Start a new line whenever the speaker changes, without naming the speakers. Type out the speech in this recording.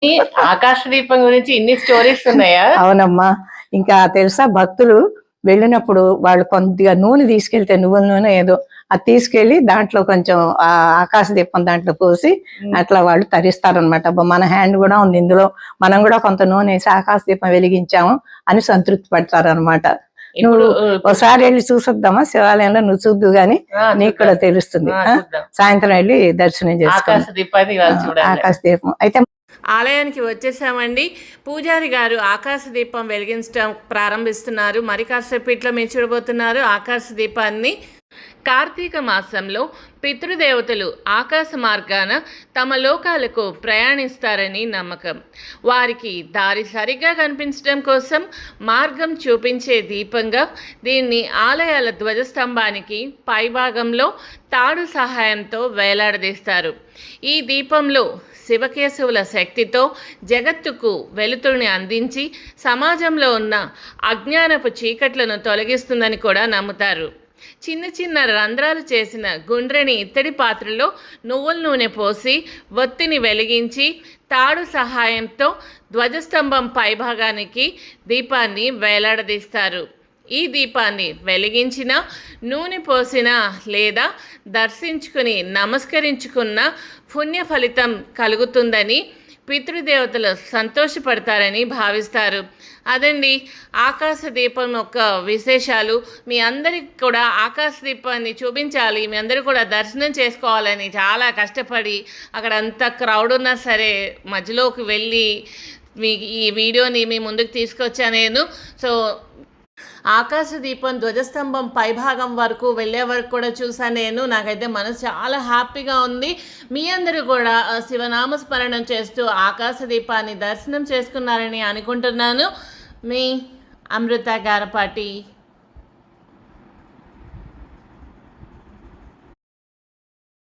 ఈ ఆకాశ దీపం గురించి ఇన్ని స్టోరీస్ ఉన్నాయా?
అవునమ్మా. ఇంకా తెలుసా భక్తులు వెళ్ళినప్పుడు వాళ్ళు కొద్దిగా నూనె తీసుకెళ్తే నువ్వుల నూనె ఏదో అది తీసుకెళ్లి దాంట్లో కొంచెం ఆకాశ దీపం దాంట్లో పోసి అట్లా వాళ్ళు తరిస్తారనమాట. అబ్బా మన హ్యాండ్ కూడా ఉంది ఇందులో, మనం కూడా కొంత నూనె వేసి ఆకాశ దీపం వెలిగించాము అని సంతృప్తి పడతారు అనమాట. నువ్వు ఒకసారి వెళ్ళి చూసొద్దామా శివాలయంలో, నువ్వు చూద్దు గాని నీకు కూడా తెలుస్తుంది. సాయంత్రం వెళ్ళి దర్శనం చేసుకో ఆకాశ దీపం. అయితే
ఆలయానికి వచ్చేసామండి. పూజారి గారు ఆకాశ దీపం వెలిగించడం ప్రారంభిస్తున్నారు. మరి కాసేపట్లో మీరు చూడబోతున్నారు ఆకాశ దీపాన్ని. కార్తీక మాసంలో పితృదేవతలు ఆకాశ మార్గాన తమ లోకాలకు ప్రయాణిస్తారని నమ్మకం. వారికి దారి సరిగ్గా కనిపించడం కోసం మార్గం చూపించే దీపంగా దీన్ని ఆలయాల ధ్వజస్తంభానికి పైభాగంలో తాడు సహాయంతో వేలాడదీస్తారు. ఈ దీపంలో శివకేశవుల శక్తితో జగత్తుకు వెలుతురుని అందించి సమాజంలో ఉన్న అజ్ఞానపు చీకట్లను తొలగిస్తుందని కూడా నమ్ముతారు. చిన్న చిన్న రంధ్రాలు చేసిన గుండ్రని ఇత్తడి పాత్రలో నువ్వుల నూనె పోసి ఒత్తిని వెలిగించి తాడు సహాయంతో ధ్వజస్తంభం పైభాగానికి దీపాన్ని వేలాడదీస్తారు. ఈ దీపాన్ని వెలిగించిన, నూనె పోసిన లేదా దర్శించుకుని నమస్కరించుకున్న పుణ్య ఫలితం కలుగుతుందని పితృదేవతలు సంతోషపడతారని భావిస్తారు. అదండి ఆకాశ దీపం యొక్క విశేషాలు. మీ అందరికి కూడా ఆకాశ దీపాన్ని చూపించాలి, మీ అందరూ కూడా దర్శనం చేసుకోవాలని చాలా కష్టపడి అక్కడ అంత క్రౌడ్ ఉన్నా సరే మధ్యలోకి వెళ్ళి మీ ఈ వీడియోని మీ ముందుకు తీసుకొచ్చా నేను. సో ఆకాశ దీపం ధ్వజస్తంభం పైభాగం వరకు వెళ్ళే వరకు కూడా చూసాను నేను. నాకైతే మనసు చాలా హ్యాపీగా ఉంది. మీ అందరూ కూడా శివనామస్మరణం చేస్తూ ఆకాశ దీపాన్ని దర్శనం చేసుకున్నారని అనుకుంటున్నాను. మీ అమృత గారపాటి.